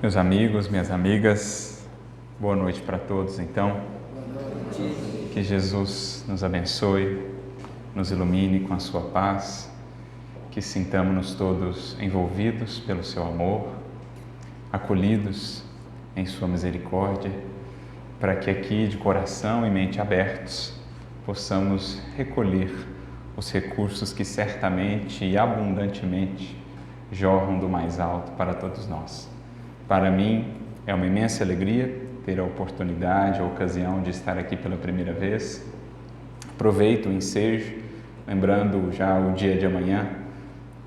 Meus amigos, minhas amigas, boa noite para todos. Então, que Jesus nos abençoe, nos ilumine com a sua paz, que sintamos-nos todos envolvidos pelo seu amor, acolhidos em sua misericórdia, para que aqui, de coração e mente abertos, possamos recolher os recursos que certamente e abundantemente jorram do mais alto para todos nós. Para mim, é uma imensa alegria ter a oportunidade, a ocasião de estar aqui pela primeira vez. Aproveito o ensejo, lembrando já o dia de amanhã,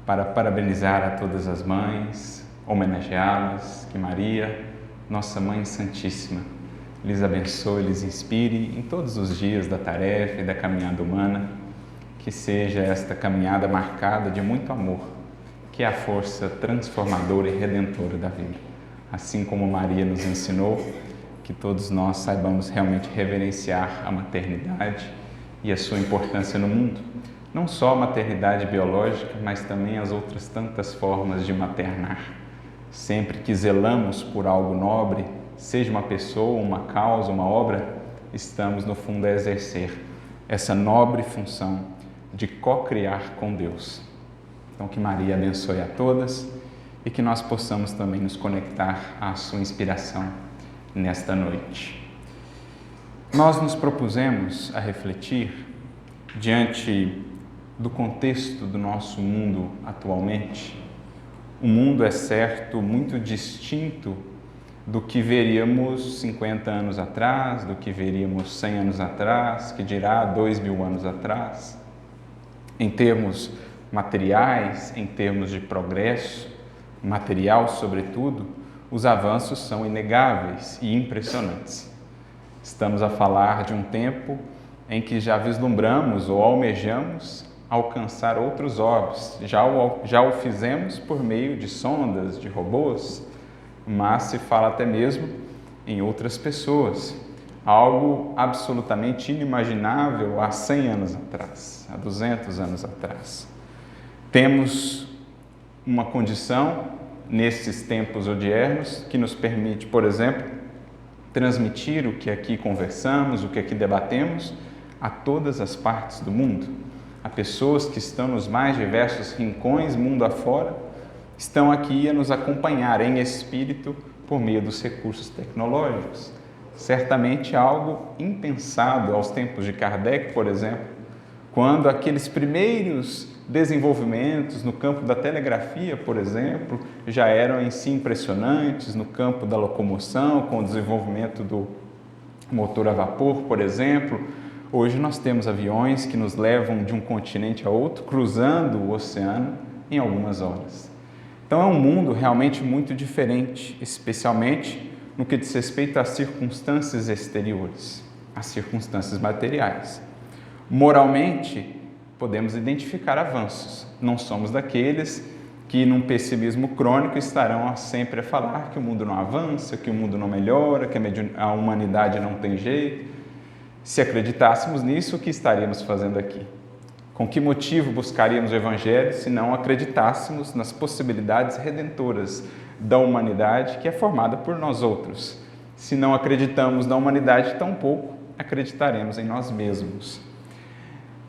para parabenizar a todas as mães, homenageá-las, que Maria, nossa Mãe Santíssima, lhes abençoe, lhes inspire em todos os dias da tarefa e da caminhada humana, que seja esta caminhada marcada de muito amor, que é a força transformadora e redentora da vida. Assim como Maria nos ensinou, que todos nós saibamos realmente reverenciar a maternidade e a sua importância no mundo. Não só a maternidade biológica, mas também as outras tantas formas de maternar. Sempre que zelamos por algo nobre, seja uma pessoa, uma causa, uma obra, estamos no fundo a exercer essa nobre função de co-criar com Deus. Então que Maria abençoe a todas e que nós possamos também nos conectar à sua inspiração nesta noite. Nós nos propusemos a refletir diante do contexto do nosso mundo atualmente. O mundo é certo muito distinto do que veríamos 50 anos atrás, do que veríamos 100 anos atrás, que dirá 2000 anos atrás, em termos materiais, em termos de progresso material, sobretudo, os avanços são inegáveis e impressionantes. Estamos a falar de um tempo em que já vislumbramos ou almejamos alcançar outros orbes. Já o fizemos por meio de sondas, de robôs, mas se fala até mesmo em outras pessoas. Algo absolutamente inimaginável há 100 anos atrás, há 200 anos atrás. Temos uma condição nesses tempos odiernos que nos permite, por exemplo, transmitir o que aqui conversamos, o que aqui debatemos a todas as partes do mundo. Há pessoas que estão nos mais diversos rincões, mundo afora, estão aqui a nos acompanhar em espírito por meio dos recursos tecnológicos. Certamente algo impensado aos tempos de Kardec, por exemplo, quando aqueles primeiros desenvolvimentos no campo da telegrafia, por exemplo, já eram em si impressionantes, no campo da locomoção, com o desenvolvimento do motor a vapor, por exemplo. Hoje nós temos aviões que nos levam de um continente a outro, cruzando o oceano em algumas horas. Então é um mundo realmente muito diferente, especialmente no que diz respeito às circunstâncias exteriores, às circunstâncias materiais. Moralmente, podemos identificar avanços. Não somos daqueles que, num pessimismo crônico, estarão sempre a falar que o mundo não avança, que o mundo não melhora, que a humanidade não tem jeito. Se acreditássemos nisso, o que estaríamos fazendo aqui? Com que motivo buscaríamos o Evangelho se não acreditássemos nas possibilidades redentoras da humanidade que é formada por nós outros? Se não acreditamos na humanidade, tampouco acreditaremos em nós mesmos.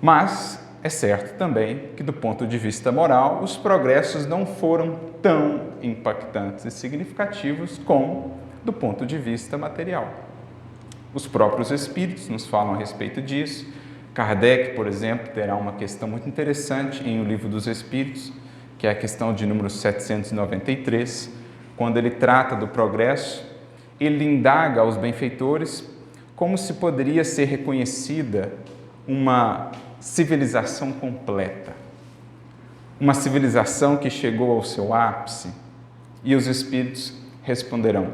Mas é certo também que, do ponto de vista moral, os progressos não foram tão impactantes e significativos como do ponto de vista material. Os próprios espíritos nos falam a respeito disso. Kardec, por exemplo, terá uma questão muito interessante em O Livro dos Espíritos, que é a questão de número 793, quando ele trata do progresso, ele indaga aos benfeitores como se poderia ser reconhecida uma civilização completa, uma civilização que chegou ao seu ápice. E os espíritos responderão: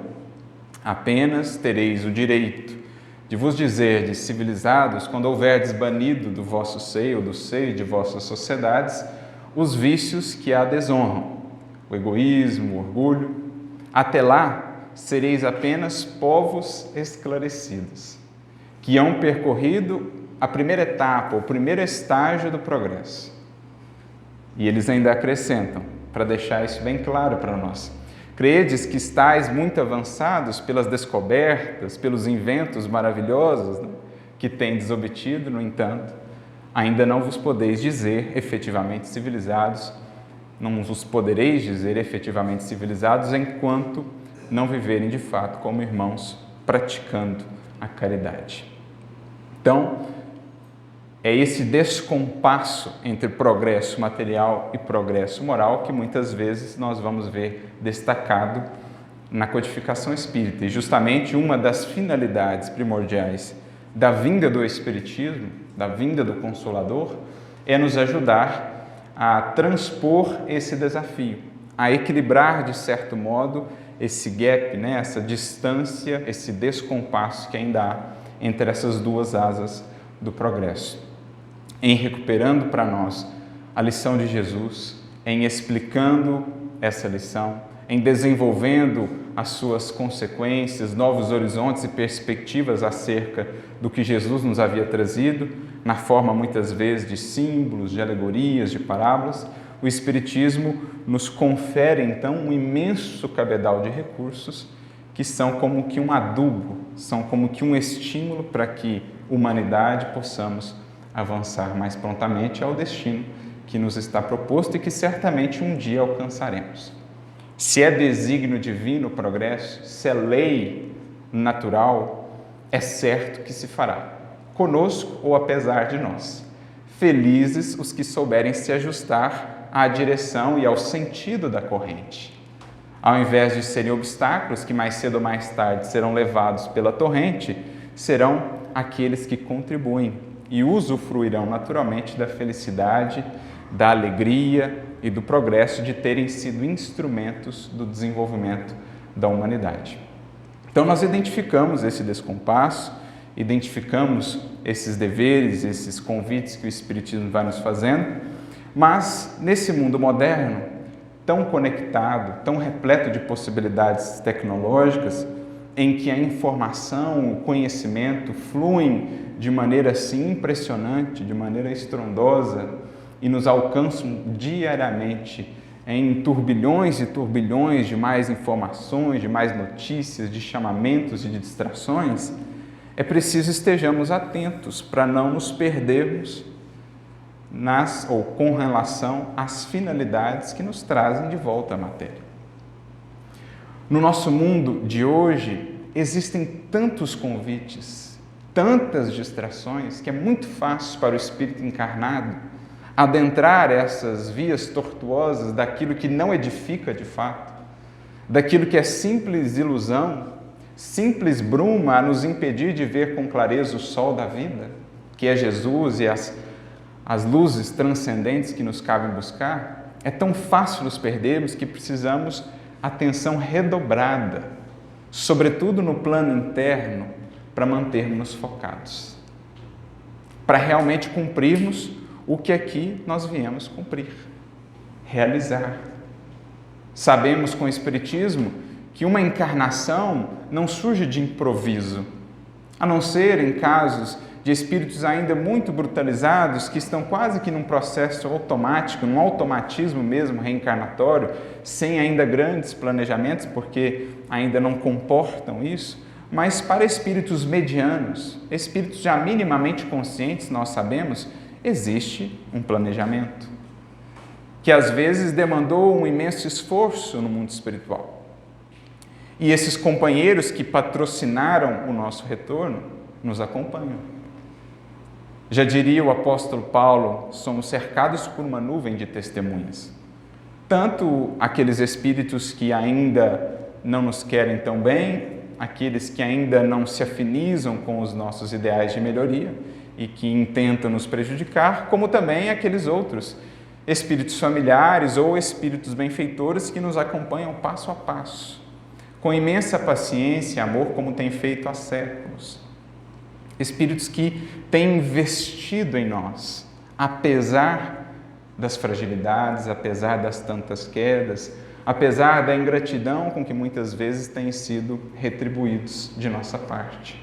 apenas tereis o direito de vos dizerdes civilizados quando houverdes banido do vosso seio ou do seio de vossas sociedades os vícios que a desonram, o egoísmo, o orgulho. Até lá sereis apenas povos esclarecidos, que hão percorrido a primeira etapa, o primeiro estágio do progresso. E eles ainda acrescentam, para deixar isso bem claro para nós: Credes que estáis muito avançados pelas descobertas, pelos inventos maravilhosos, né, que tendes obtido, no entanto, ainda não vos podeis dizer efetivamente civilizados, não vos podereis dizer efetivamente civilizados enquanto não viverem de fato como irmãos, praticando a caridade. Então, é esse descompasso entre progresso material e progresso moral que muitas vezes nós vamos ver destacado na codificação espírita. E justamente uma das finalidades primordiais da vinda do Espiritismo, da vinda do Consolador, é nos ajudar a transpor esse desafio, a equilibrar, de certo modo, esse gap, né, essa distância, esse descompasso que ainda há entre essas duas asas do progresso. Em recuperando para nós a lição de Jesus, em explicando essa lição, em desenvolvendo as suas consequências, novos horizontes e perspectivas acerca do que Jesus nos havia trazido, na forma muitas vezes de símbolos, de alegorias, de parábolas, o Espiritismo nos confere então um imenso cabedal de recursos que são como que um adubo, são como que um estímulo para que, humanidade, possamos avançar mais prontamente ao destino que nos está proposto e que certamente um dia alcançaremos. Se é desígnio divino o progresso, se é lei natural, é certo que se fará, conosco ou apesar de nós. Felizes os que souberem se ajustar à direção e ao sentido da corrente. Ao invés de serem obstáculos que mais cedo ou mais tarde serão levados pela torrente, serão aqueles que contribuem e usufruirão naturalmente da felicidade, da alegria e do progresso de terem sido instrumentos do desenvolvimento da humanidade. Então nós identificamos esse descompasso, identificamos esses deveres, esses convites que o Espiritismo vai nos fazendo, mas nesse mundo moderno, tão conectado, tão repleto de possibilidades tecnológicas, em que a informação, o conhecimento fluem de maneira assim impressionante, de maneira estrondosa e nos alcançam diariamente em turbilhões e turbilhões de mais informações, de mais notícias, de chamamentos e de distrações, é preciso estejamos atentos para não nos perdermos com relação às finalidades que nos trazem de volta à matéria. No nosso mundo de hoje, existem tantos convites, tantas distrações, que é muito fácil para o espírito encarnado adentrar essas vias tortuosas daquilo que não edifica de fato, daquilo que é simples ilusão, simples bruma a nos impedir de ver com clareza o sol da vida, que é Jesus e as luzes transcendentes que nos cabem buscar. É tão fácil nos perdermos que precisamos atenção redobrada, sobretudo no plano interno, para mantermos focados, para realmente cumprirmos o que aqui nós viemos cumprir, realizar. Sabemos com o Espiritismo que uma encarnação não surge de improviso, a não ser em casos de espíritos ainda muito brutalizados, que estão quase que num processo automático, num automatismo mesmo reencarnatório, sem ainda grandes planejamentos, porque ainda não comportam isso, mas para espíritos medianos, espíritos já minimamente conscientes, nós sabemos, existe um planejamento, que às vezes demandou um imenso esforço no mundo espiritual. E esses companheiros que patrocinaram o nosso retorno nos acompanham. Já diria o apóstolo Paulo, somos cercados por uma nuvem de testemunhas. Tanto aqueles espíritos que ainda não nos querem tão bem, aqueles que ainda não se afinizam com os nossos ideais de melhoria e que intentam nos prejudicar, como também aqueles outros espíritos familiares ou espíritos benfeitores que nos acompanham passo a passo, com imensa paciência e amor, como tem feito há séculos. Espíritos que têm investido em nós, apesar das fragilidades, apesar das tantas quedas, apesar da ingratidão com que muitas vezes têm sido retribuídos de nossa parte.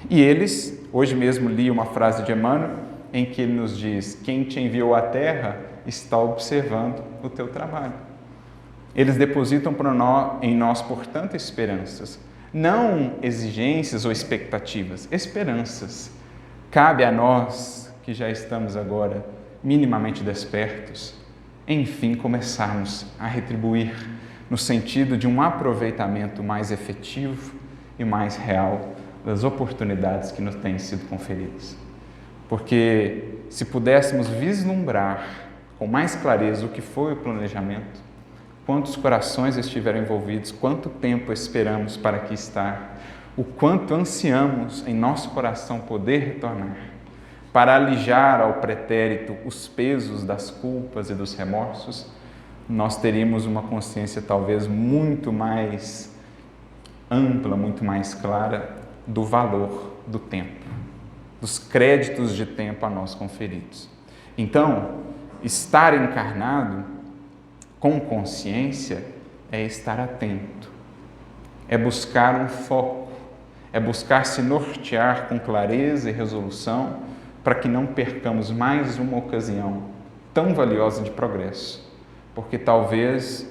E eles, hoje mesmo li uma frase de Emmanuel, em que ele nos diz: quem te enviou à Terra está observando o teu trabalho. Eles depositam em nós, portanto, esperanças. Não exigências ou expectativas, esperanças. Cabe a nós, que já estamos agora minimamente despertos, enfim, começarmos a retribuir no sentido de um aproveitamento mais efetivo e mais real das oportunidades que nos têm sido conferidas. Porque se pudéssemos vislumbrar com mais clareza o que foi o planejamento, quantos corações estiveram envolvidos, quanto tempo esperamos para aqui estar, o quanto ansiamos em nosso coração poder retornar, para alijar ao pretérito os pesos das culpas e dos remorsos, nós teríamos uma consciência talvez muito mais ampla, muito mais clara do valor do tempo, dos créditos de tempo a nós conferidos. Então, estar encarnado com consciência é estar atento, é buscar um foco, é buscar se nortear com clareza e resolução para que não percamos mais uma ocasião tão valiosa de progresso, porque talvez,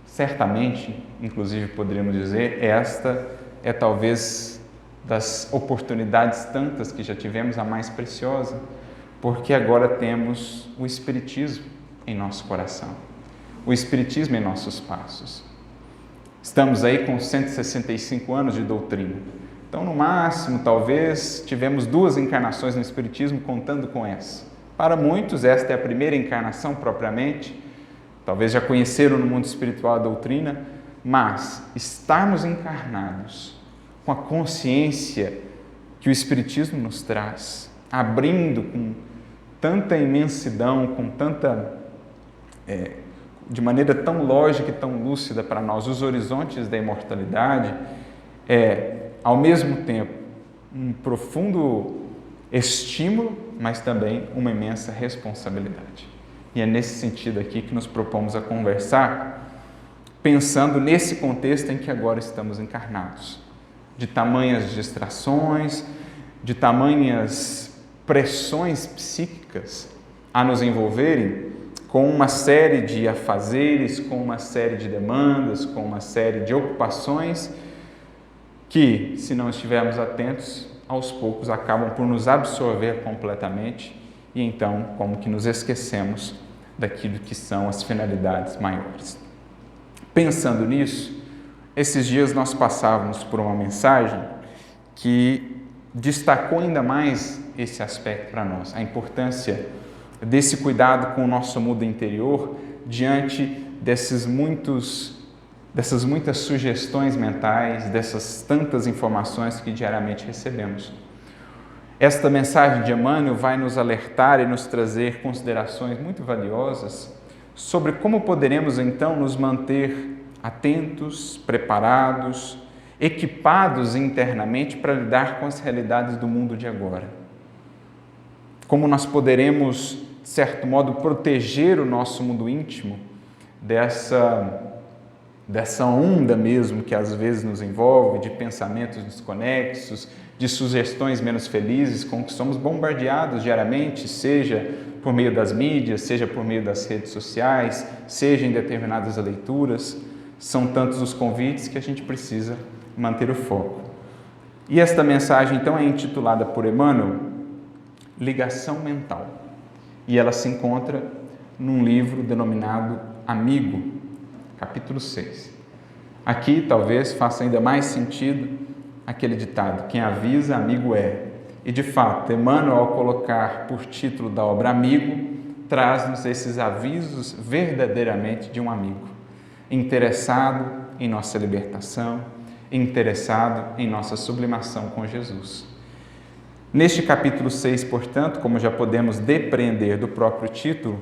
certamente, inclusive poderíamos dizer, esta é talvez das oportunidades tantas que já tivemos a mais preciosa, porque agora temos o Espiritismo em nosso coração, o Espiritismo em nossos passos. Estamos aí com 165 anos de doutrina. Então, no máximo, talvez, tivemos 2 encarnações no Espiritismo, contando com essa. Para muitos, esta é a primeira encarnação propriamente, talvez já conheceram no mundo espiritual a doutrina, mas estarmos encarnados com a consciência que o Espiritismo nos traz, abrindo com tanta imensidão, com tanta, de maneira tão lógica e tão lúcida para nós, os horizontes da imortalidade, ao mesmo tempo, um profundo estímulo, mas também uma imensa responsabilidade. E é nesse sentido aqui que nos propomos a conversar, pensando nesse contexto em que agora estamos encarnados, de tamanhas distrações, de tamanhas pressões psíquicas a nos envolverem com uma série de afazeres, com uma série de demandas, com uma série de ocupações que, se não estivermos atentos, aos poucos acabam por nos absorver completamente e então como que nos esquecemos daquilo que são as finalidades maiores. Pensando nisso, esses dias nós passávamos por uma mensagem que destacou ainda mais esse aspecto para nós, a importância desse cuidado com o nosso mundo interior diante dessas muitas sugestões mentais, dessas tantas informações que diariamente recebemos. Esta mensagem de Emmanuel vai nos alertar e nos trazer considerações muito valiosas sobre como poderemos então nos manter atentos, preparados, equipados internamente para lidar com as realidades do mundo de agora. Como nós poderemos, de certo modo, proteger o nosso mundo íntimo dessa onda mesmo que às vezes nos envolve, de pensamentos desconexos, de sugestões menos felizes com que somos bombardeados diariamente, seja por meio das mídias, seja por meio das redes sociais, seja em determinadas leituras. São tantos os convites que a gente precisa manter o foco. E esta mensagem, então, é intitulada por Emmanuel Ligação Mental. E ela se encontra num livro denominado Amigo, capítulo 6. Aqui, talvez, faça ainda mais sentido aquele ditado, quem avisa, amigo é. E, de fato, Emmanuel, ao colocar por título da obra Amigo, traz-nos esses avisos verdadeiramente de um amigo, interessado em nossa libertação, interessado em nossa sublimação com Jesus. Neste capítulo 6, portanto, como já podemos depreender do próprio título,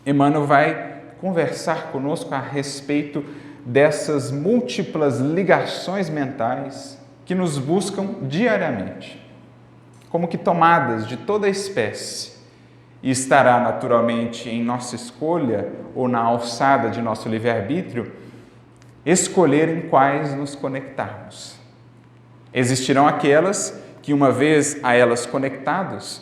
Emmanuel vai conversar conosco a respeito dessas múltiplas ligações mentais que nos buscam diariamente, como que tomadas de toda a espécie, e estará naturalmente em nossa escolha ou na alçada de nosso livre-arbítrio escolher em quais nos conectarmos. Existirão aquelas que, uma vez a elas conectados,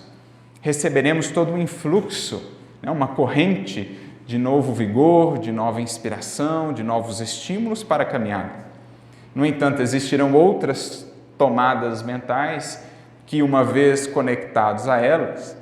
receberemos todo um influxo, uma corrente de novo vigor, de nova inspiração, de novos estímulos para a caminhada. No entanto, existirão outras tomadas mentais que, uma vez conectados a elas,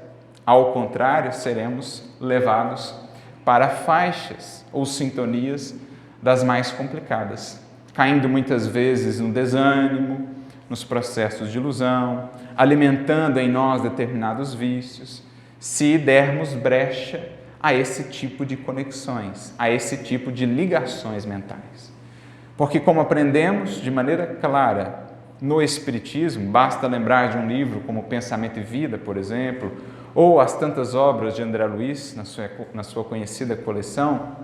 ao contrário, seremos levados para faixas ou sintonias das mais complicadas, caindo muitas vezes no desânimo, nos processos de ilusão, alimentando em nós determinados vícios, se dermos brecha a esse tipo de conexões, a esse tipo de ligações mentais. Porque, como aprendemos de maneira clara no Espiritismo, basta lembrar de um livro como Pensamento e Vida, por exemplo, ou as tantas obras de André Luiz, na sua conhecida coleção,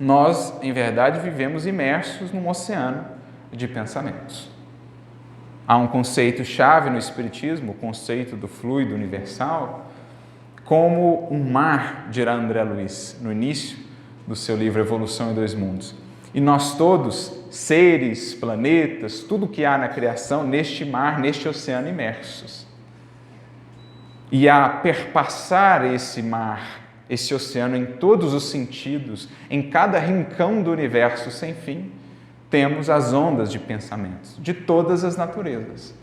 nós, em verdade, vivemos imersos num oceano de pensamentos. Há um conceito-chave no Espiritismo, o conceito do fluido universal, como um mar, dirá André Luiz, no início do seu livro Evolução em Dois Mundos. E nós todos, seres, planetas, tudo que há na criação, neste mar, neste oceano, imersos. E a perpassar esse mar, esse oceano em todos os sentidos, em cada rincão do universo sem fim, temos as ondas de pensamentos, de todas as naturezas.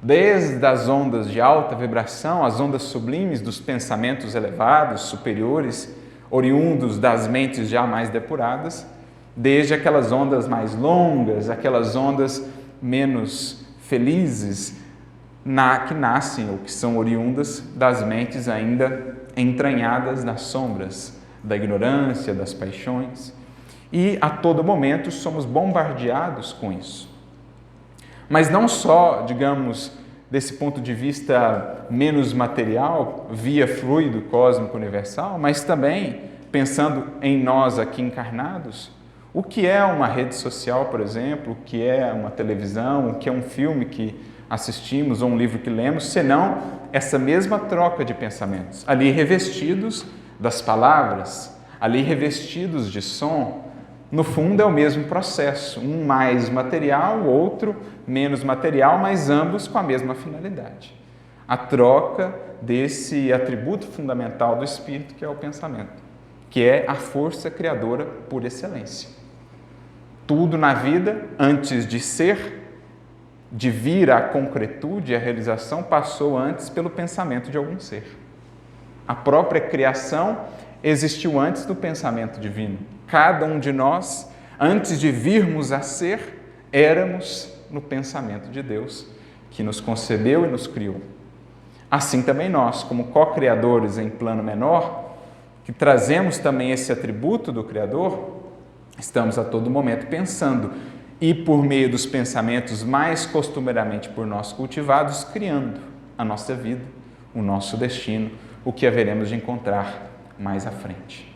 Desde as ondas de alta vibração, as ondas sublimes dos pensamentos elevados, superiores, oriundos das mentes já mais depuradas, desde aquelas ondas mais longas, aquelas ondas menos felizes, que nascem ou que são oriundas das mentes ainda entranhadas nas sombras da ignorância, das paixões. E a todo momento somos bombardeados com isso. Mas não só, digamos, desse ponto de vista menos material, via fluido cósmico universal, mas também, pensando em nós aqui encarnados, o que é uma rede social, por exemplo, o que é uma televisão, o que é um filme que assistimos ou um livro que lemos, senão essa mesma troca de pensamentos, ali revestidos das palavras, ali revestidos de som. No fundo é o mesmo processo, um mais material, o outro menos material, mas ambos com a mesma finalidade. A troca desse atributo fundamental do espírito que é o pensamento, que é a força criadora por excelência. Tudo na vida, antes de ser, de vir à concretude, à realização, passou antes pelo pensamento de algum ser. A própria criação existiu antes do pensamento divino. Cada um de nós, antes de virmos a ser, éramos no pensamento de Deus, que nos concebeu e nos criou. Assim também nós, como co-criadores em plano menor, que trazemos também esse atributo do Criador, estamos a todo momento pensando e, por meio dos pensamentos mais costumeiramente por nós cultivados, criando a nossa vida, o nosso destino, o que haveremos de encontrar mais à frente.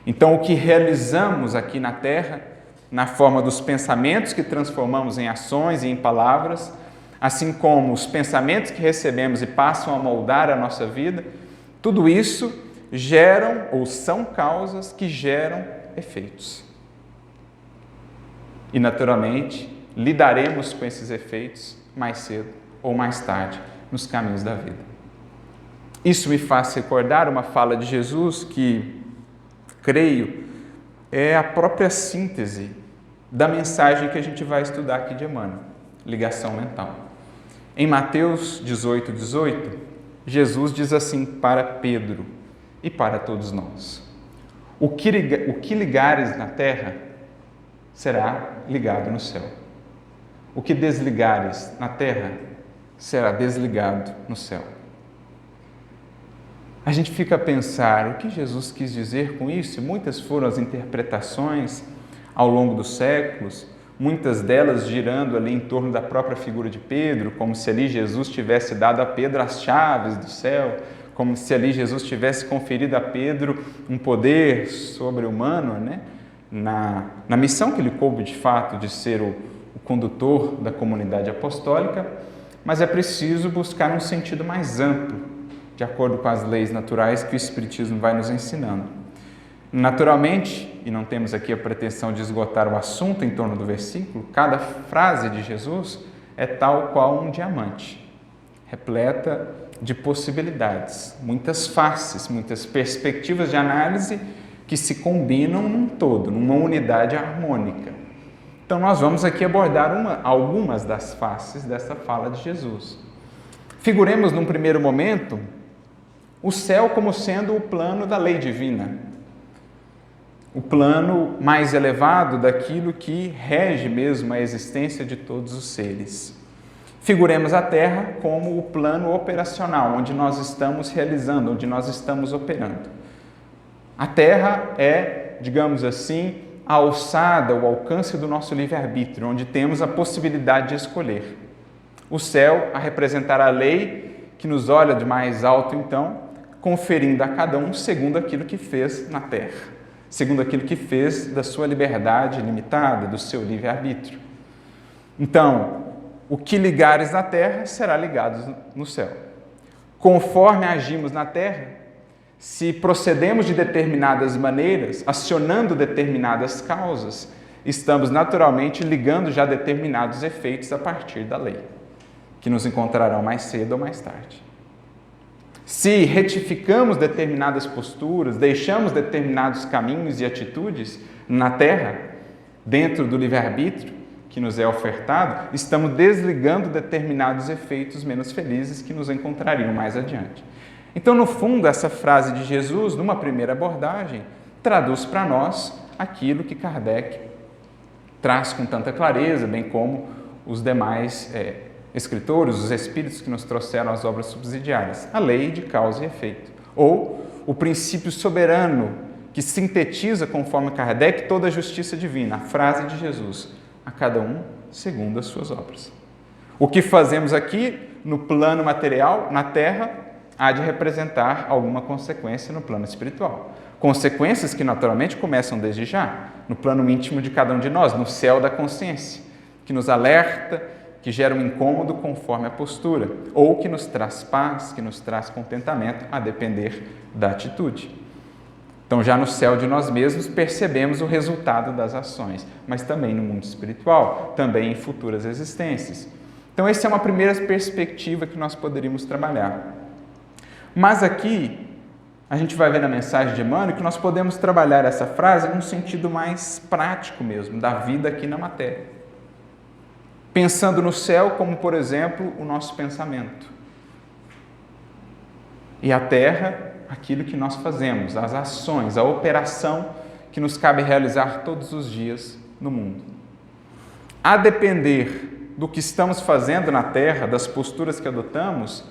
Então, o que realizamos aqui na Terra, na forma dos pensamentos que transformamos em ações e em palavras, assim como os pensamentos que recebemos e passam a moldar a nossa vida, tudo isso geram ou são causas que geram efeitos. E, naturalmente, lidaremos com esses efeitos mais cedo ou mais tarde nos caminhos da vida. Isso me faz recordar uma fala de Jesus que, creio, é a própria síntese da mensagem que a gente vai estudar aqui de Emmanuel, ligação mental. Em Mateus 18:18, Jesus diz assim para Pedro e para todos nós: o que ligares na terra será ligado no céu. O que desligares na terra será desligado no céu. A gente fica a pensar o que Jesus quis dizer com isso, e muitas foram as interpretações ao longo dos séculos, muitas delas girando ali em torno da própria figura de Pedro, como se ali Jesus tivesse dado a Pedro as chaves do céu, como se ali Jesus tivesse conferido a Pedro um poder sobre-humano, né? Na missão que lhe coube de fato de ser o condutor da comunidade apostólica, mas é preciso buscar um sentido mais amplo, de acordo com as leis naturais que o Espiritismo vai nos ensinando. Naturalmente, e não temos aqui a pretensão de esgotar o assunto em torno do versículo, cada frase de Jesus é tal qual um diamante, repleta de possibilidades, muitas faces, muitas perspectivas de análise que se combinam num todo, numa unidade harmônica. Então nós vamos aqui abordar algumas das faces dessa fala de Jesus. Figuremos num primeiro momento o céu como sendo o plano da lei divina, o plano mais elevado daquilo que rege mesmo a existência de todos os seres. Figuremos a Terra como o plano operacional, onde nós estamos realizando, onde nós estamos operando. A Terra é, digamos assim, a alçada, o alcance do nosso livre-arbítrio, onde temos a possibilidade de escolher. O céu a representar a lei que nos olha de mais alto, então, conferindo a cada um segundo aquilo que fez na Terra, segundo aquilo que fez da sua liberdade limitada, do seu livre-arbítrio. Então, o que ligares na Terra será ligado no céu. Conforme agimos na Terra, se procedemos de determinadas maneiras, acionando determinadas causas, estamos naturalmente ligando já determinados efeitos a partir da lei, que nos encontrarão mais cedo ou mais tarde. Se retificamos determinadas posturas, deixamos determinados caminhos e atitudes na Terra, dentro do livre-arbítrio que nos é ofertado, estamos desligando determinados efeitos menos felizes que nos encontrariam mais adiante. Então, no fundo, essa frase de Jesus, numa primeira abordagem, traduz para nós aquilo que Kardec traz com tanta clareza, bem como os demais escritores, os espíritos que nos trouxeram as obras subsidiárias, a lei de causa e efeito, ou o princípio soberano que sintetiza, conforme Kardec, toda a justiça divina, a frase de Jesus, a cada um segundo as suas obras. O que fazemos aqui no plano material, na Terra, há de representar alguma consequência no plano espiritual. Consequências que naturalmente começam desde já, no plano íntimo de cada um de nós, no céu da consciência, que nos alerta, que gera um incômodo conforme a postura, ou que nos traz paz, que nos traz contentamento, a depender da atitude. Então, já no céu de nós mesmos, percebemos o resultado das ações, mas também no mundo espiritual, também em futuras existências. Então, essa é uma primeira perspectiva que nós poderíamos trabalhar. Mas aqui, a gente vai ver na mensagem de Emmanuel que nós podemos trabalhar essa frase num sentido mais prático mesmo, da vida aqui na matéria. Pensando no céu como, por exemplo, o nosso pensamento. E a terra, aquilo que nós fazemos, as ações, a operação que nos cabe realizar todos os dias no mundo. A depender do que estamos fazendo na terra, das posturas que adotamos,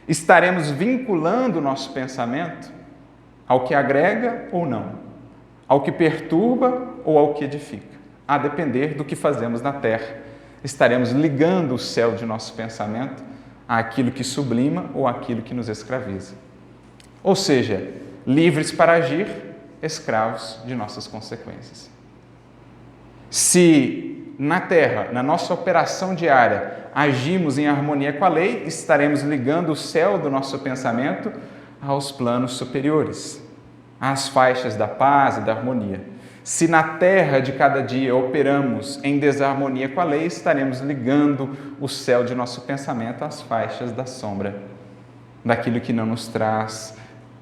estaremos vinculando o nosso pensamento ao que agrega ou não, ao que perturba ou ao que edifica. A depender do que fazemos na terra, estaremos ligando o céu de nosso pensamento àquilo que sublima ou àquilo que nos escraviza. Ou seja, livres para agir, escravos de nossas consequências. Se na terra, na nossa operação diária, agimos em harmonia com a lei, estaremos ligando o céu do nosso pensamento aos planos superiores, às faixas da paz e da harmonia. Se na terra de cada dia operamos em desarmonia com a lei, estaremos ligando o céu de nosso pensamento às faixas da sombra, daquilo que não nos traz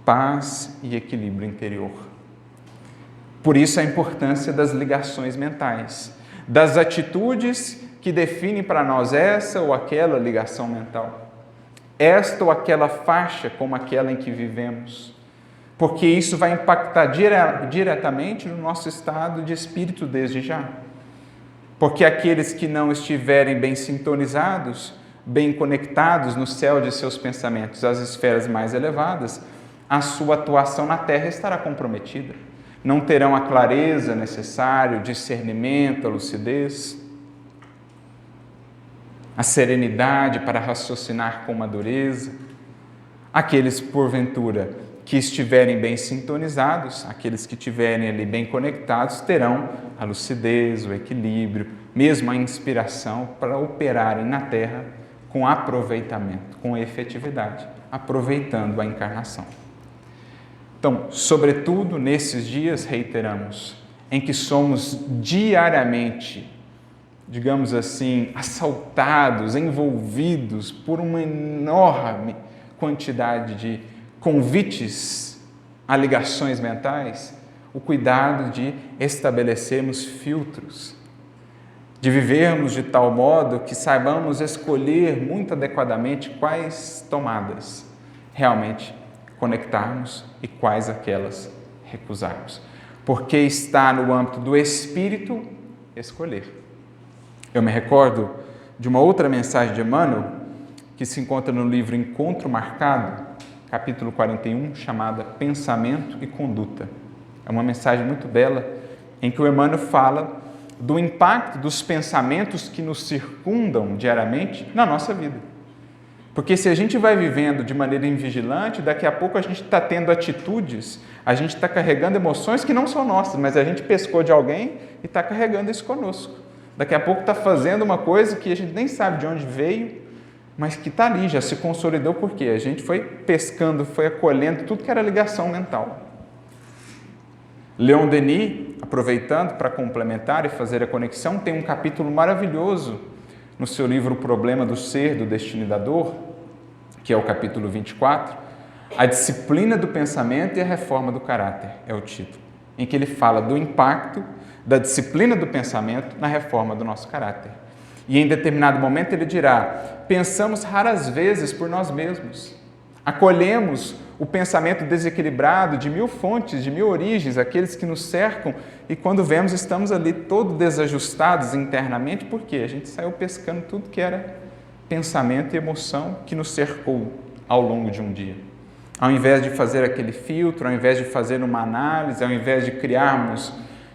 paz e equilíbrio interior. Por isso a importância das ligações mentais, das atitudes que definem para nós essa ou aquela ligação mental, esta ou aquela faixa como aquela em que vivemos, porque isso vai impactar diretamente no nosso estado de espírito desde já. Porque aqueles que não estiverem bem sintonizados, bem conectados no céu de seus pensamentos, às esferas mais elevadas, a sua atuação na terra estará comprometida. Não terão a clareza necessária, o discernimento, a lucidez, a serenidade para raciocinar com madureza. Aqueles, porventura, que estiverem bem sintonizados, aqueles que estiverem ali bem conectados, terão a lucidez, o equilíbrio, mesmo a inspiração para operarem na terra com aproveitamento, com efetividade, aproveitando a encarnação. Então, sobretudo nesses dias, reiteramos, em que somos diariamente, digamos assim, assaltados, envolvidos por uma enorme quantidade de convites a ligações mentais, o cuidado de estabelecermos filtros, de vivermos de tal modo que saibamos escolher muito adequadamente quais tomadas realmente conectarmos e quais aquelas recusarmos. Porque está no âmbito do Espírito escolher. Eu me recordo de uma outra mensagem de Emmanuel, que se encontra no livro Encontro Marcado, capítulo 41, chamada Pensamento e Conduta. É uma mensagem muito bela, em que o Emmanuel fala do impacto dos pensamentos que nos circundam diariamente na nossa vida. Porque se a gente vai vivendo de maneira invigilante, daqui a pouco a gente está tendo atitudes, a gente está carregando emoções que não são nossas, mas a gente pescou de alguém e está carregando isso conosco. Daqui a pouco está fazendo uma coisa que a gente nem sabe de onde veio, mas que está ali, já se consolidou porque a gente foi pescando, foi acolhendo tudo que era ligação mental. Leon Denis, aproveitando para complementar e fazer a conexão, tem um capítulo maravilhoso no seu livro O Problema do Ser, do Destino e da Dor, que é o capítulo 24, A Disciplina do Pensamento e a Reforma do Caráter, é o título, em que ele fala do impacto da disciplina do pensamento na reforma do nosso caráter. E em determinado momento ele dirá: pensamos raras vezes por nós mesmos, acolhemos o pensamento desequilibrado de 1000 fontes, de 1000 origens, aqueles que nos cercam, e quando vemos estamos ali todos desajustados internamente, porque a gente saiu pescando tudo que era pensamento e emoção que nos cercou ao longo de um dia. Ao invés de fazer aquele filtro, ao invés de fazer uma análise, ao invés de criarmos,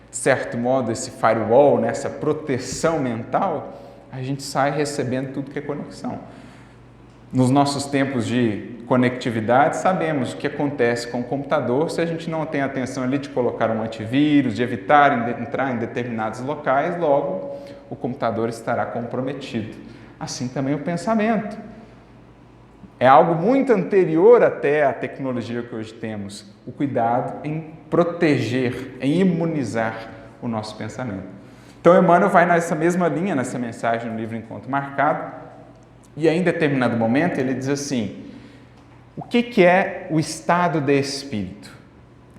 de certo modo, esse firewall, essa proteção mental, a gente sai recebendo tudo que é conexão. Nos nossos tempos de conectividade, sabemos o que acontece com o computador se a gente não tem atenção ali de colocar um antivírus, de evitar entrar em determinados locais, logo o computador estará comprometido. Assim também o pensamento. É algo muito anterior até à tecnologia que hoje temos, o cuidado em proteger, em imunizar o nosso pensamento. Então, Emmanuel vai nessa mesma linha, nessa mensagem no livro Encontro Marcado, e aí, em determinado momento, ele diz assim: o que é o estado de espírito?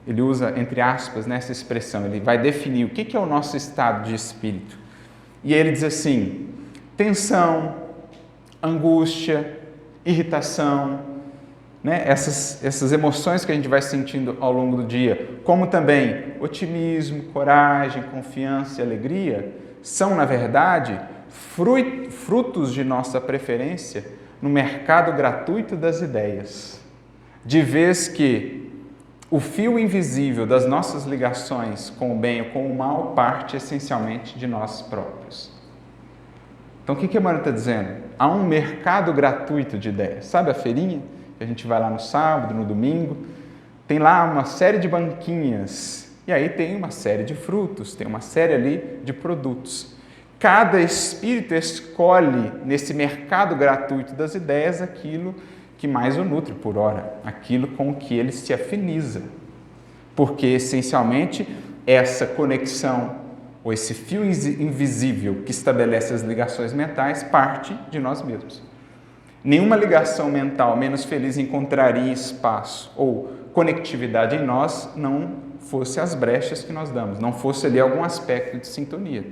Ele usa, entre aspas, nessa expressão, ele vai definir o que é o nosso estado de espírito. E ele diz assim: tensão, angústia, irritação, né? Essas emoções que a gente vai sentindo ao longo do dia, como também otimismo, coragem, confiança e alegria, são, na verdade, frutos de nossa preferência no mercado gratuito das ideias, de vez que o fio invisível das nossas ligações com o bem ou com o mal parte essencialmente de nós próprios. Então, o que Emmanuel está dizendo? Há um mercado gratuito de ideias. Sabe a feirinha? Que a gente vai lá no sábado, no domingo, tem lá uma série de banquinhas, e aí tem uma série de frutos, tem uma série ali de produtos. Cada espírito escolhe, nesse mercado gratuito das ideias, aquilo que mais o nutre por hora, aquilo com o que ele se afiniza. Porque, essencialmente, essa conexão, ou esse fio invisível que estabelece as ligações mentais, parte de nós mesmos. Nenhuma ligação mental menos feliz encontraria espaço ou conectividade em nós não fosse as brechas que nós damos, não fosse ali algum aspecto de sintonia.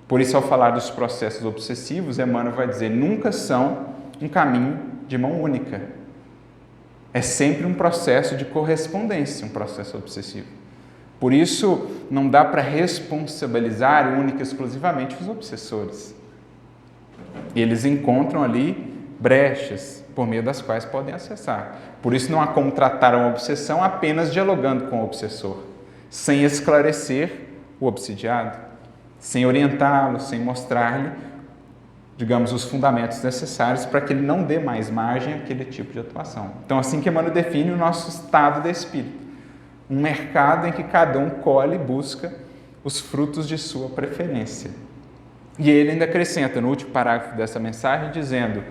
Por isso, ao falar dos processos obsessivos, Emmanuel vai dizer: nunca são um caminho de mão única. É sempre um processo de correspondência, um processo obsessivo. Por isso, não dá para responsabilizar única e exclusivamente os obsessores. Eles encontram ali brechas por meio das quais podem acessar. Por isso, não há como tratar uma obsessão apenas dialogando com o obsessor, sem esclarecer o obsidiado, sem orientá-lo, sem mostrar-lhe, digamos, os fundamentos necessários para que ele não dê mais margem àquele tipo de atuação. Então, assim que Emmanuel define o nosso estado de espírito. Um mercado em que cada um colhe e busca os frutos de sua preferência. E ele ainda acrescenta no último parágrafo dessa mensagem, dizendo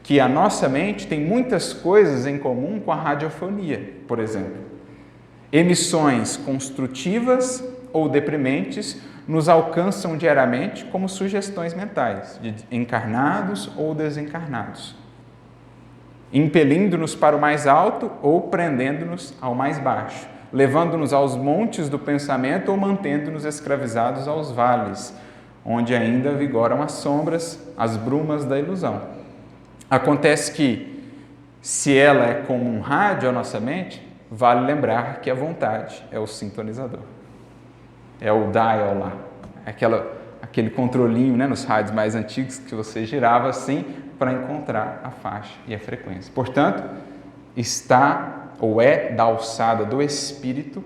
que a nossa mente tem muitas coisas em comum com a radiofonia, por exemplo. Emissões construtivas ou deprimentes nos alcançam diariamente como sugestões mentais, de encarnados ou desencarnados, impelindo-nos para o mais alto ou prendendo-nos ao mais baixo, levando-nos aos montes do pensamento ou mantendo-nos escravizados aos vales, onde ainda vigoram as sombras, as brumas da ilusão. Acontece que, se ela é como um rádio à nossa mente, vale lembrar que a vontade é o sintonizador. É o dial lá, aquele controlinho, né, nos rádios mais antigos que você girava assim para encontrar a faixa e a frequência. Portanto, está ou é da alçada do espírito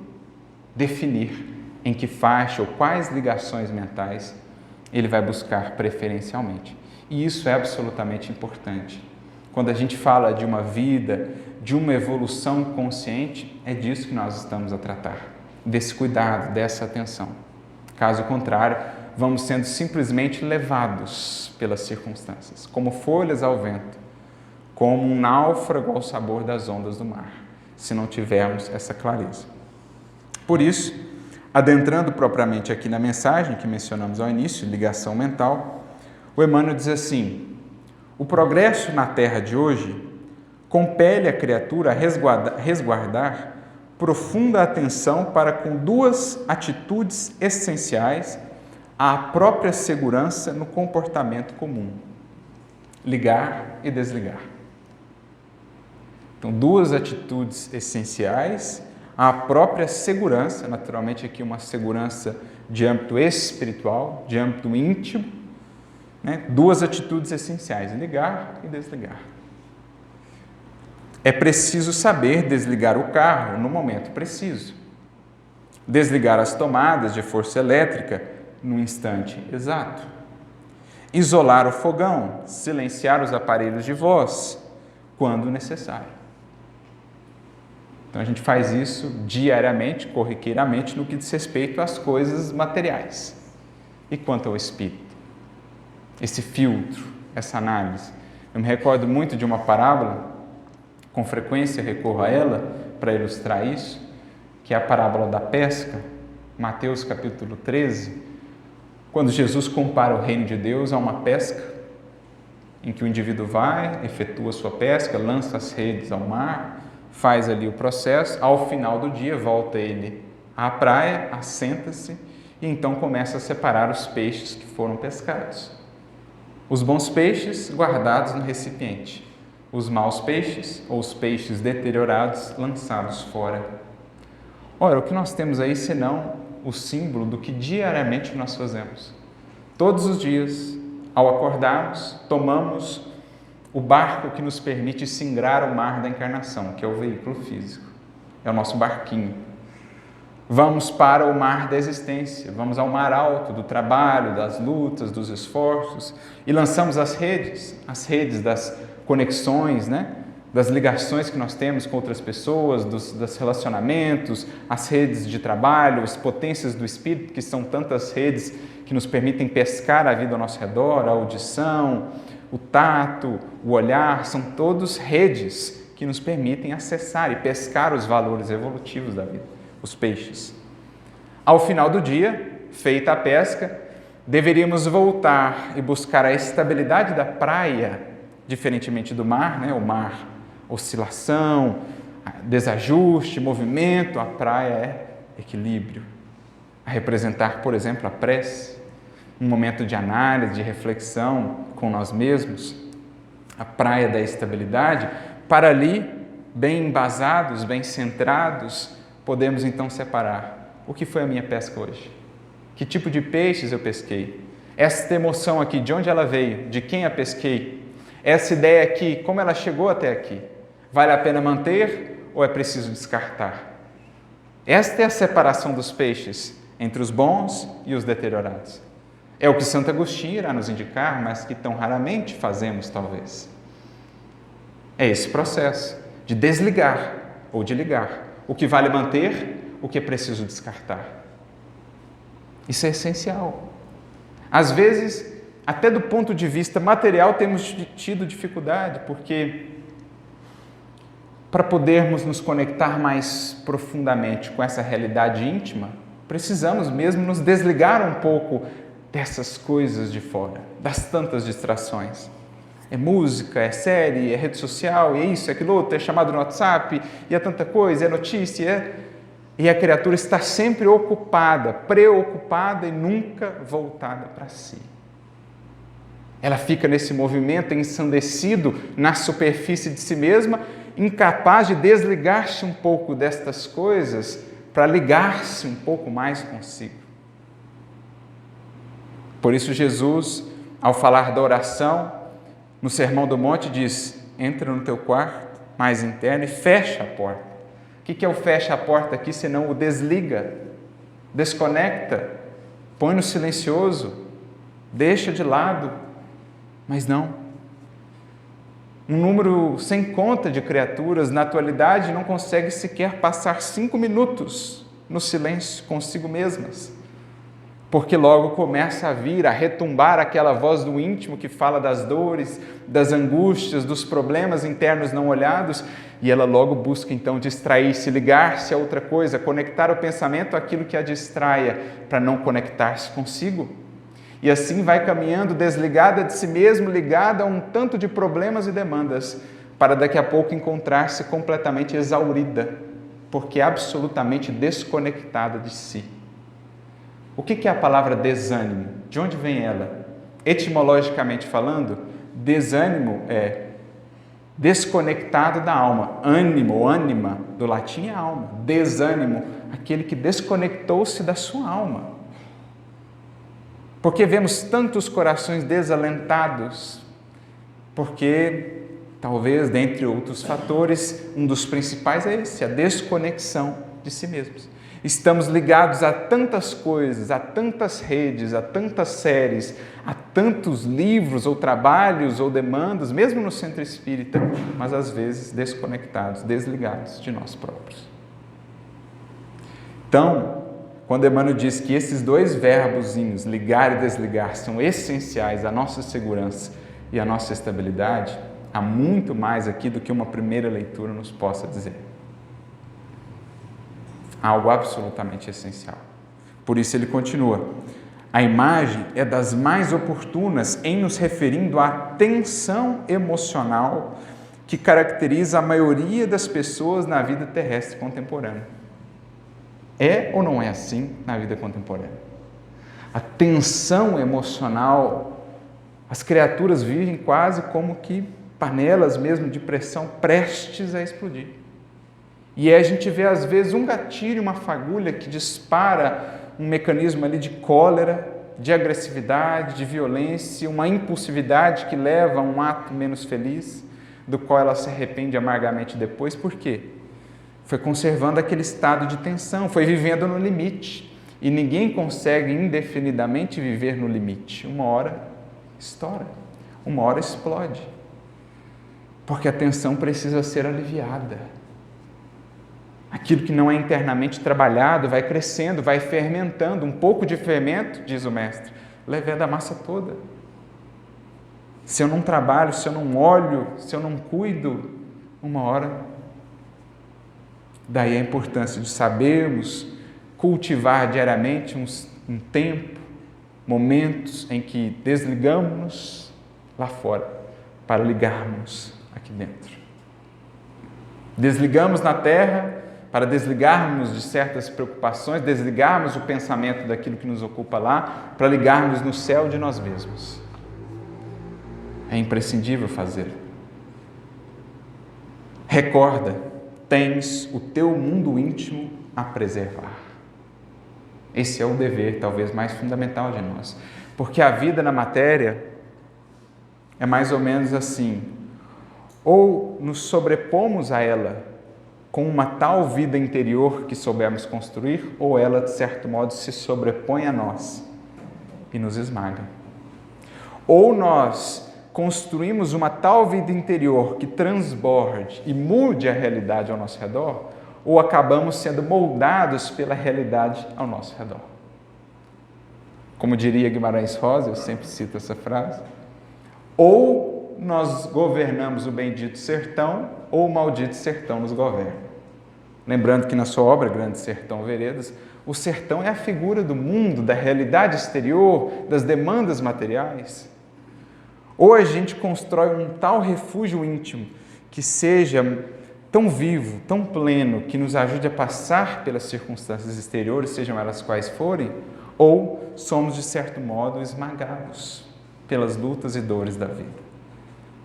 definir em que faixa ou quais ligações mentais ele vai buscar preferencialmente. E isso é absolutamente importante. Quando a gente fala de uma vida, de uma evolução consciente, é disso que nós estamos a tratar, desse cuidado, dessa atenção. Caso contrário, vamos sendo simplesmente levados pelas circunstâncias, como folhas ao vento, como um náufrago ao sabor das ondas do mar, se não tivermos essa clareza. Por isso, adentrando propriamente aqui na mensagem que mencionamos ao início, ligação mental, o Emmanuel diz assim: o progresso na Terra de hoje compele a criatura a resguardar profunda atenção para com duas atitudes essenciais à própria segurança no comportamento comum: ligar e desligar. Então, duas atitudes essenciais à própria segurança, naturalmente aqui uma segurança de âmbito espiritual, de âmbito íntimo, né? Duas atitudes essenciais: ligar e desligar. É preciso saber desligar o carro no momento preciso, desligar as tomadas de força elétrica no instante exato, isolar o fogão, silenciar os aparelhos de voz quando necessário. Então a gente faz isso diariamente, corriqueiramente, no que diz respeito às coisas materiais. E quanto ao espírito? Esse filtro, essa análise. Eu me recordo muito de uma parábola, com frequência recorro a ela para ilustrar isso, que é a parábola da pesca, Mateus capítulo 13, quando Jesus compara o reino de Deus a uma pesca, em que o indivíduo vai, efetua sua pesca, lança as redes ao mar, faz ali o processo, ao final do dia volta ele à praia, assenta-se e então começa a separar os peixes que foram pescados. Os bons peixes guardados no recipiente, os maus peixes ou os peixes deteriorados lançados fora. Ora, o que nós temos aí senão o símbolo do que diariamente nós fazemos? Todos os dias, ao acordarmos, tomamos o barco que nos permite singrar o mar da encarnação, que é o veículo físico, é o nosso barquinho. Vamos para o mar da existência, vamos ao mar alto do trabalho, das lutas, dos esforços e lançamos as redes das conexões, né? Das ligações que nós temos com outras pessoas, dos relacionamentos, as redes de trabalho, as potências do espírito, que são tantas redes que nos permitem pescar a vida ao nosso redor, a audição, o tato, o olhar, são todos redes que nos permitem acessar e pescar os valores evolutivos da vida, os peixes. Ao final do dia, feita a pesca, deveríamos voltar e buscar a estabilidade da praia, diferentemente do mar, né? O mar, oscilação, desajuste, movimento, a praia é equilíbrio. A representar, por exemplo, a prece, um momento de análise, de reflexão com nós mesmos, a praia da estabilidade, para ali, bem embasados, bem centrados, podemos então separar o que foi a minha pesca hoje, que tipo de peixes eu pesquei, esta emoção aqui, de onde ela veio, de quem a pesquei, essa ideia aqui, como ela chegou até aqui, vale a pena manter ou é preciso descartar? Esta é a separação dos peixes entre os bons e os deteriorados. É o que Santo Agostinho irá nos indicar, mas que tão raramente fazemos, talvez. É esse processo de desligar ou de ligar. O que vale manter, o que é preciso descartar. Isso é essencial. Às vezes, até do ponto de vista material, temos tido dificuldade, porque para podermos nos conectar mais profundamente com essa realidade íntima, precisamos mesmo nos desligar um pouco dessas coisas de fora, das tantas distrações. É música, é série, é rede social, é isso, é aquilo outro, é chamado no WhatsApp, e é tanta coisa, é notícia, E a criatura está sempre ocupada, preocupada e nunca voltada para si. Ela fica nesse movimento ensandecido na superfície de si mesma, incapaz de desligar-se um pouco destas coisas para ligar-se um pouco mais consigo. Por isso Jesus, ao falar da oração, no Sermão do Monte diz: entra no teu quarto mais interno e fecha a porta. O que é o fecha a porta aqui, senão o desliga, desconecta, põe no silencioso, deixa de lado, mas não. Um número sem conta de criaturas, na atualidade, não consegue sequer passar 5 minutos no silêncio consigo mesmas, porque logo começa a vir, a retumbar aquela voz do íntimo que fala das dores, das angústias, dos problemas internos não olhados, e ela logo busca então distrair-se, ligar-se a outra coisa, conectar o pensamento àquilo que a distraia, para não conectar-se consigo. E assim vai caminhando desligada de si mesmo, ligada a um tanto de problemas e demandas, para daqui a pouco encontrar-se completamente exaurida, porque absolutamente desconectada de si. O que é a palavra desânimo? De onde vem ela? Etimologicamente falando, desânimo é desconectado da alma. Ânimo, ânima, do latim é alma. Desânimo, aquele que desconectou-se da sua alma. Porque vemos tantos corações desalentados? Porque, talvez, dentre outros fatores, um dos principais é esse, a desconexão de si mesmos. Estamos ligados a tantas coisas, a tantas redes, a tantas séries, a tantos livros ou trabalhos ou demandas, mesmo no centro espírita, mas às vezes desconectados, desligados de nós próprios. Então, quando Emmanuel diz que esses 2 verbozinhos, ligar e desligar, são essenciais à nossa segurança e à nossa estabilidade, há muito mais aqui do que uma primeira leitura nos possa dizer. Algo absolutamente essencial. Por isso ele continua: a imagem é das mais oportunas em nos referindo à tensão emocional que caracteriza a maioria das pessoas na vida terrestre contemporânea. É ou não é assim na vida contemporânea? A tensão emocional, as criaturas vivem quase como que panelas mesmo de pressão prestes a explodir. E a gente vê às vezes um gatilho, uma fagulha que dispara um mecanismo ali de cólera, de agressividade, de violência, uma impulsividade que leva a um ato menos feliz, do qual ela se arrepende amargamente depois. Por quê? Foi conservando aquele estado de tensão, foi vivendo no limite. E ninguém consegue indefinidamente viver no limite. Uma hora estoura, uma hora explode. Porque a tensão precisa ser aliviada. Aquilo que não é internamente trabalhado vai crescendo, vai fermentando. Um pouco de fermento, diz o mestre, leveda a massa toda. Se eu não trabalho, se eu não olho, se eu não cuido, uma hora. Daí a importância de sabermos cultivar diariamente um tempo, momentos em que desligamos lá fora para ligarmos aqui dentro. Desligamos na terra para desligarmos de certas preocupações, desligarmos o pensamento daquilo que nos ocupa lá, para ligarmos no céu de nós mesmos. É imprescindível fazer. Recorda, tens o teu mundo íntimo a preservar. Esse é o dever, talvez, mais fundamental de nós. Porque a vida na matéria é mais ou menos assim: ou nos sobrepomos a ela com uma tal vida interior que soubermos construir, ou ela, de certo modo, se sobrepõe a nós e nos esmaga. Ou nós construímos uma tal vida interior que transborde e mude a realidade ao nosso redor, ou acabamos sendo moldados pela realidade ao nosso redor. Como diria Guimarães Rosa, eu sempre cito essa frase: ou nós governamos o bendito sertão, ou o maldito sertão nos governa. Lembrando que na sua obra Grande Sertão Veredas, o sertão é a figura do mundo, da realidade exterior, das demandas materiais. Ou a gente constrói um tal refúgio íntimo que seja tão vivo, tão pleno, que nos ajude a passar pelas circunstâncias exteriores, sejam elas quais forem, ou somos, de certo modo, esmagados pelas lutas e dores da vida?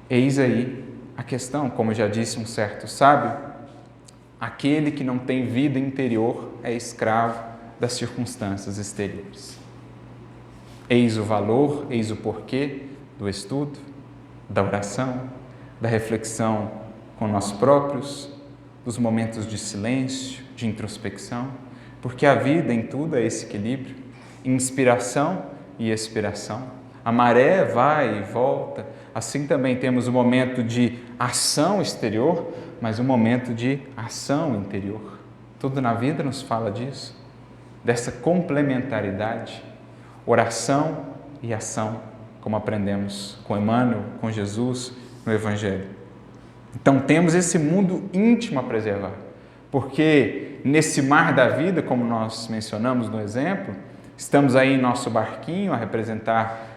Eis aí a questão, como já disse um certo sábio, aquele que não tem vida interior é escravo das circunstâncias exteriores. Eis o valor, eis o porquê do estudo, da oração, da reflexão com nós próprios, dos momentos de silêncio, de introspecção, porque a vida em tudo é esse equilíbrio, inspiração e expiração. A maré vai e volta, assim também temos um momento de ação exterior, mas um momento de ação interior. Tudo na vida nos fala disso, dessa complementaridade, oração e ação, como aprendemos com Emmanuel, com Jesus no Evangelho. Então temos esse mundo íntimo a preservar, porque nesse mar da vida, como nós mencionamos no exemplo, estamos aí em nosso barquinho a representar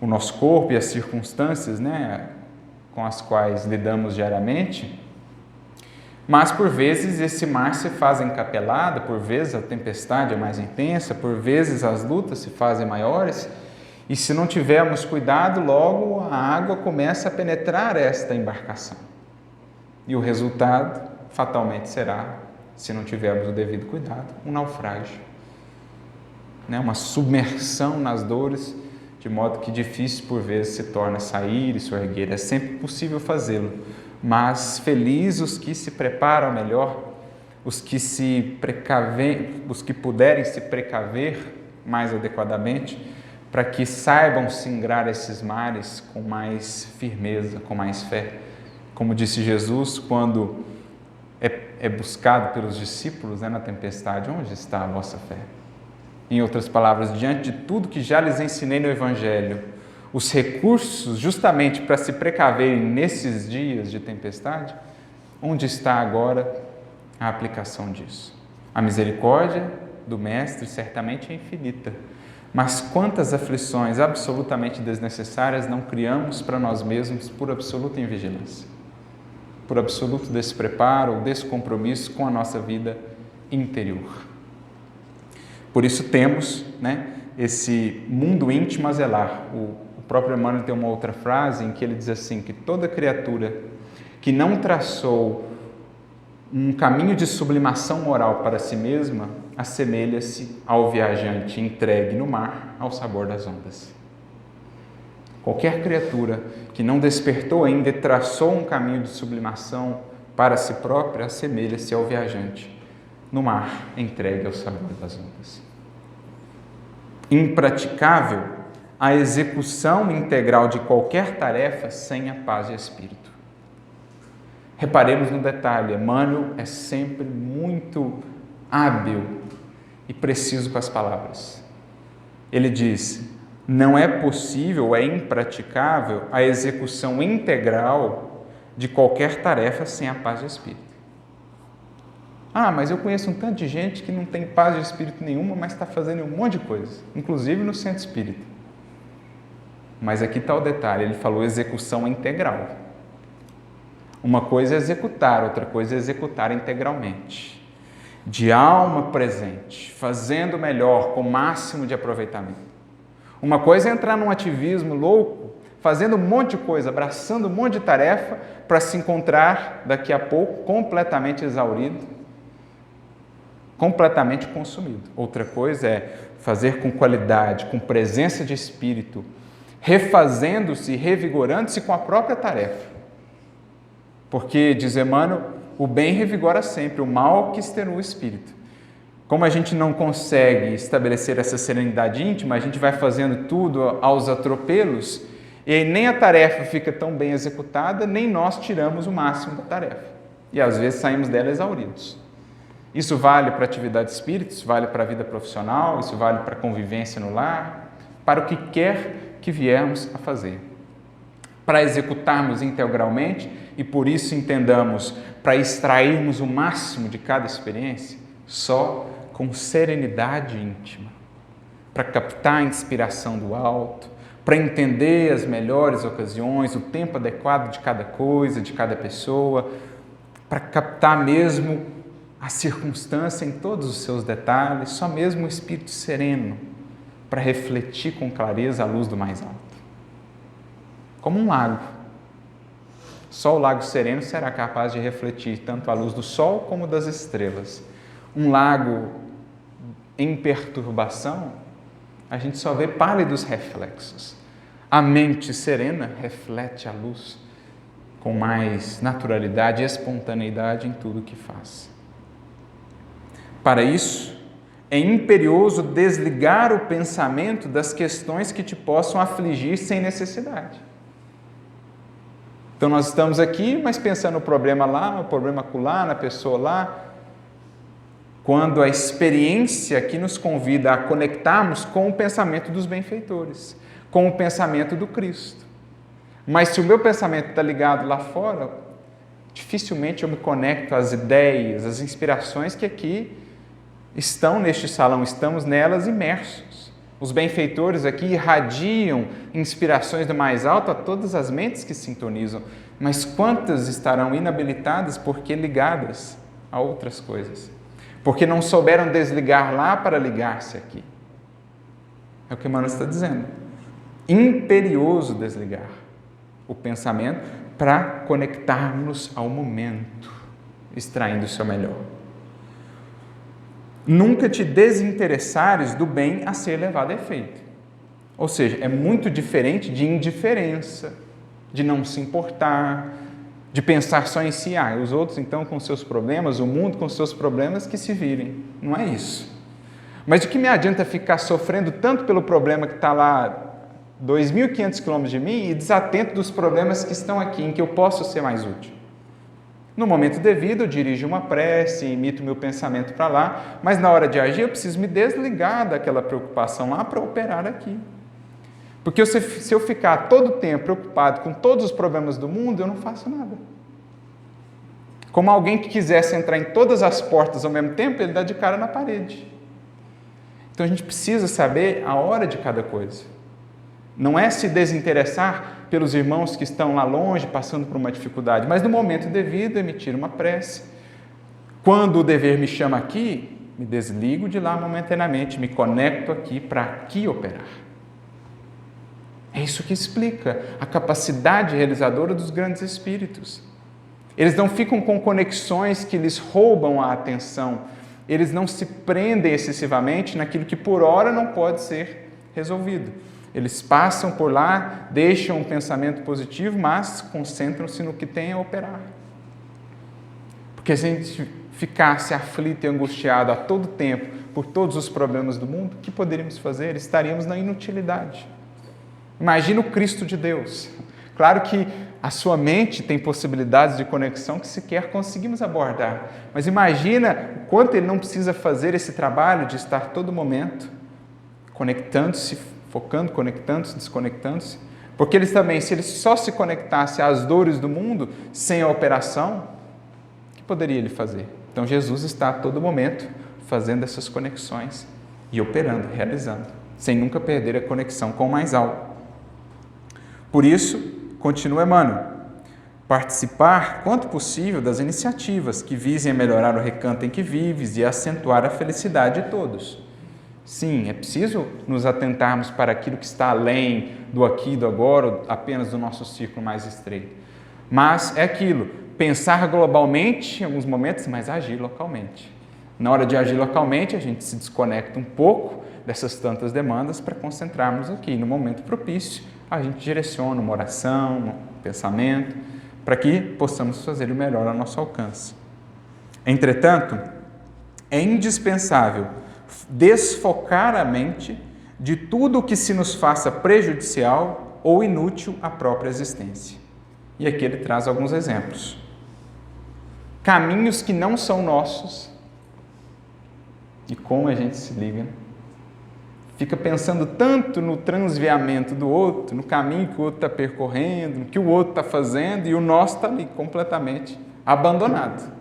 o nosso corpo e as circunstâncias, com as quais lidamos diariamente, mas por vezes esse mar se faz encapelado, por vezes a tempestade é mais intensa, por vezes as lutas se fazem maiores, e se não tivermos cuidado, logo a água começa a penetrar esta embarcação. E o resultado, fatalmente, será, se não tivermos o devido cuidado, um naufrágio. Uma submersão nas dores, de modo que difícil por vezes se torna sair e se erguer. É sempre possível fazê-lo, mas felizes os que se preparam melhor, os que puderem se precaver mais adequadamente, para que saibam singrar esses mares com mais firmeza, com mais fé. Como disse Jesus, quando é buscado pelos discípulos na tempestade, onde está a vossa fé? Em outras palavras, diante de tudo que já lhes ensinei no Evangelho, os recursos justamente para se precaverem nesses dias de tempestade, onde está agora a aplicação disso? A misericórdia do Mestre certamente é infinita, mas quantas aflições absolutamente desnecessárias não criamos para nós mesmos por absoluta invigilância, por absoluto despreparo ou descompromisso com a nossa vida interior. Por isso temos esse mundo íntimo a zelar. O próprio Emmanuel tem uma outra frase em que ele diz assim, que toda criatura que não traçou um caminho de sublimação moral para si mesma, assemelha-se ao viajante entregue no mar ao sabor das ondas. Qualquer criatura que não despertou ainda e traçou um caminho de sublimação para si própria, assemelha-se ao viajante no mar, entregue ao sabor das ondas. Impraticável a execução integral de qualquer tarefa sem a paz de espírito. Reparemos no detalhe, Emmanuel é sempre muito hábil e preciso com as palavras. Ele diz: não é possível, é impraticável a execução integral de qualquer tarefa sem a paz de espírito. Mas eu conheço um tanto de gente que não tem paz de espírito nenhuma, mas está fazendo um monte de coisa, inclusive no centro espírita. Mas aqui está o detalhe, ele falou execução integral. Uma coisa é executar, outra coisa é executar integralmente. De alma presente, fazendo melhor, com o máximo de aproveitamento. Uma coisa é entrar num ativismo louco, fazendo um monte de coisa, abraçando um monte de tarefa, para se encontrar daqui a pouco completamente exaurido, completamente consumido. Outra coisa é fazer com qualidade, com presença de espírito, refazendo-se, revigorando-se com a própria tarefa. Porque, diz Emmanuel, o bem revigora sempre, o mal que extenua o espírito. Como a gente não consegue estabelecer essa serenidade íntima, a gente vai fazendo tudo aos atropelos e aí nem a tarefa fica tão bem executada, nem nós tiramos o máximo da tarefa. E às vezes saímos dela exauridos. Isso vale para a atividade espírita, isso vale para a vida profissional, isso vale para a convivência no lar, para o que quer que viermos a fazer. Para executarmos integralmente e por isso entendamos, para extrairmos o máximo de cada experiência, só com serenidade íntima, para captar a inspiração do alto, para entender as melhores ocasiões, o tempo adequado de cada coisa, de cada pessoa, para captar mesmo a circunstância em todos os seus detalhes, só mesmo um espírito sereno para refletir com clareza a luz do mais alto. Como um lago. Só o lago sereno será capaz de refletir tanto a luz do sol como das estrelas. Um lago em perturbação, a gente só vê pálidos reflexos. A mente serena reflete a luz com mais naturalidade e espontaneidade em tudo que faz. Para isso, é imperioso desligar o pensamento das questões que te possam afligir sem necessidade. Então nós estamos aqui, mas pensando no problema lá, o problema acolá, na pessoa lá, quando a experiência aqui nos convida a conectarmos com o pensamento dos benfeitores, com o pensamento do Cristo. Mas se o meu pensamento está ligado lá fora, dificilmente eu me conecto às ideias, às inspirações que aqui estão neste salão, estamos nelas imersos. Os benfeitores aqui irradiam inspirações do mais alto a todas as mentes que sintonizam, mas quantas estarão inabilitadas porque ligadas a outras coisas? Porque não souberam desligar lá para ligar-se aqui. É o que Emmanuel está dizendo. Imperioso desligar o pensamento para conectarmos ao momento, extraindo o seu melhor. Nunca te desinteressares do bem a ser levado a efeito. Ou seja, é muito diferente de indiferença, de não se importar, de pensar só em si. Os outros então com seus problemas, o mundo com seus problemas, que se virem. Não é isso. Mas de que me adianta ficar sofrendo tanto pelo problema que está lá 2.500 quilômetros de mim e desatento dos problemas que estão aqui, em que eu posso ser mais útil? No momento devido, eu dirijo uma prece, imito meu pensamento para lá, mas na hora de agir eu preciso me desligar daquela preocupação lá para operar aqui. Porque se eu ficar todo o tempo preocupado com todos os problemas do mundo, eu não faço nada. Como alguém que quisesse entrar em todas as portas ao mesmo tempo, ele dá de cara na parede. Então a gente precisa saber a hora de cada coisa. Não é se desinteressar pelos irmãos que estão lá longe, passando por uma dificuldade, mas no momento devido, emitir uma prece. Quando o dever me chama aqui, me desligo de lá momentaneamente, me conecto aqui para aqui operar. É isso que explica a capacidade realizadora dos grandes espíritos. Eles não ficam com conexões que lhes roubam a atenção, eles não se prendem excessivamente naquilo que por hora não pode ser resolvido. Eles passam por lá, deixam um pensamento positivo, mas concentram-se no que tem a operar. Porque se a gente ficasse aflito e angustiado a todo tempo por todos os problemas do mundo, o que poderíamos fazer? Estaríamos na inutilidade. Imagina o Cristo de Deus. Claro que a sua mente tem possibilidades de conexão que sequer conseguimos abordar, mas imagina o quanto ele não precisa fazer esse trabalho de estar todo momento conectando-se, focando, conectando-se, desconectando-se, porque eles também, se ele só se conectasse às dores do mundo, sem a operação, o que poderia ele fazer? Então Jesus está a todo momento fazendo essas conexões e operando, realizando, sem nunca perder a conexão com o mais alto. Por isso, continua Emmanuel, participar, quanto possível, das iniciativas que visem a melhorar o recanto em que vives e acentuar a felicidade de todos. Sim, é preciso nos atentarmos para aquilo que está além do aqui e do agora, apenas do nosso círculo mais estreito. Mas é aquilo, pensar globalmente em alguns momentos, mas agir localmente. Na hora de agir localmente, a gente se desconecta um pouco dessas tantas demandas para concentrarmos aqui. No momento propício, a gente direciona uma oração, um pensamento, para que possamos fazer o melhor ao nosso alcance. Entretanto, é indispensável desfocar a mente de tudo o que se nos faça prejudicial ou inútil à própria existência. E aqui ele traz alguns exemplos. Caminhos que não são nossos e como a gente se liga. Fica pensando tanto no transviamento do outro, no caminho que o outro está percorrendo, no que o outro está fazendo, e o nosso está ali completamente abandonado.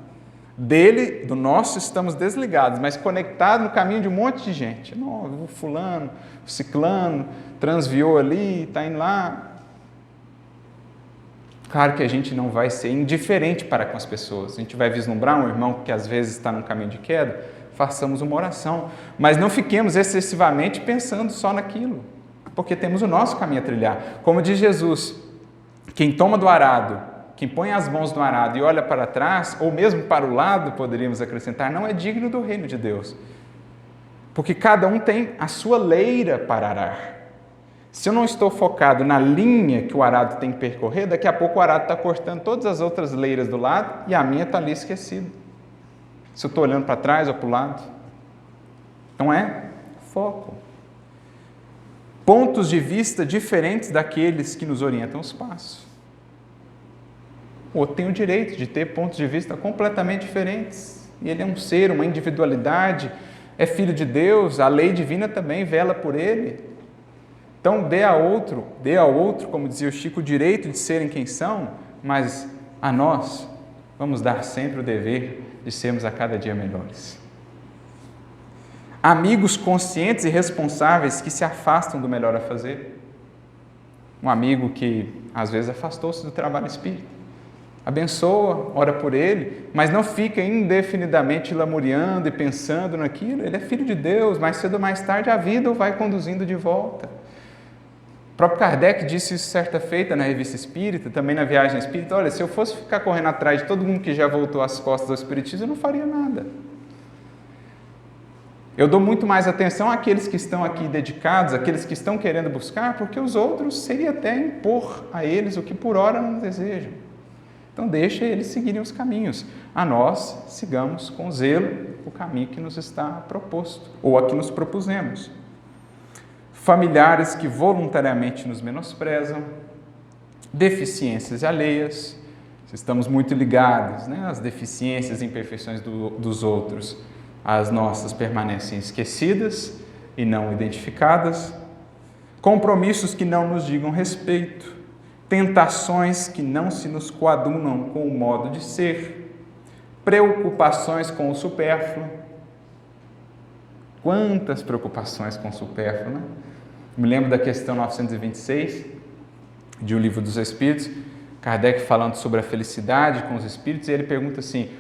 Dele, do nosso, estamos desligados, mas conectados no caminho de um monte de gente. Não, o fulano, o ciclano, transviou ali, está indo lá. Claro que a gente não vai ser indiferente para com as pessoas. A gente vai vislumbrar um irmão que às vezes está num caminho de queda, façamos uma oração. Mas não fiquemos excessivamente pensando só naquilo, porque temos o nosso caminho a trilhar. Como diz Jesus, quem toma do arado, quem põe as mãos no arado e olha para trás, ou mesmo para o lado, poderíamos acrescentar, não é digno do reino de Deus. Porque cada um tem a sua leira para arar. Se eu não estou focado na linha que o arado tem que percorrer, daqui a pouco o arado está cortando todas as outras leiras do lado e a minha está ali esquecida. Se eu estou olhando para trás ou para o lado. Não é? Foco. Pontos de vista diferentes daqueles que nos orientam os passos. O outro tem o direito de ter pontos de vista completamente diferentes. E ele é um ser, uma individualidade, é filho de Deus, a lei divina também vela por ele. Então, dê ao outro, como dizia o Chico, o direito de serem quem são, mas a nós vamos dar sempre o dever de sermos a cada dia melhores. Amigos conscientes e responsáveis que se afastam do melhor a fazer. Um amigo que às vezes afastou-se do trabalho espírita. Abençoa, ora por ele, mas não fica indefinidamente lamuriando e pensando naquilo. Ele é filho de Deus, mais cedo ou mais tarde a vida o vai conduzindo de volta. O próprio Kardec disse isso certa feita na Revista Espírita, também na Viagem Espírita. Olha, se eu fosse ficar correndo atrás de todo mundo que já voltou às costas do Espiritismo, eu não faria nada. Eu dou muito mais atenção àqueles que estão aqui dedicados, àqueles que estão querendo buscar, porque os outros seria até impor a eles o que por hora não desejam. Então deixa eles seguirem os caminhos. A nós, sigamos com zelo o caminho que nos está proposto, ou a que nos propusemos. Familiares que voluntariamente nos menosprezam, deficiências alheias, se estamos muito ligados, às deficiências e imperfeições dos outros, as nossas permanecem esquecidas e não identificadas, compromissos que não nos digam respeito, tentações que não se nos coadunam com o modo de ser, preocupações com o supérfluo. Quantas preocupações com o supérfluo, né? Me lembro da questão 926, de O Livro dos Espíritos, Kardec falando sobre a felicidade com os espíritos, e ele pergunta assim,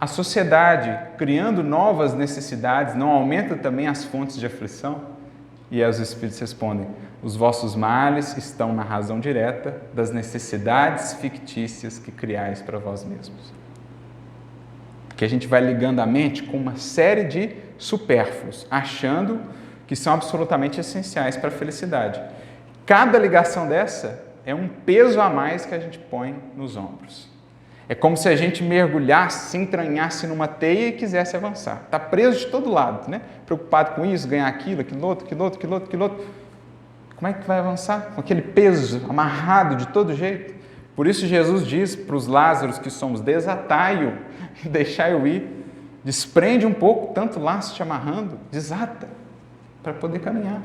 a sociedade, criando novas necessidades, não aumenta também as fontes de aflição? E aí os espíritos respondem, os vossos males estão na razão direta das necessidades fictícias que criais para vós mesmos. Que a gente vai ligando a mente com uma série de supérfluos, achando que são absolutamente essenciais para a felicidade. Cada ligação dessa é um peso a mais que a gente põe nos ombros. É como se a gente mergulhasse, se entranhasse numa teia e quisesse avançar. Está preso de todo lado, né? Preocupado com isso, ganhar aquilo, aquilo outro. Como é que vai avançar? Com aquele peso amarrado de todo jeito. Por isso Jesus diz para os Lázaros que somos, desatai-o, deixai-o ir. Desprende um pouco, tanto laço te amarrando, desata, para poder caminhar.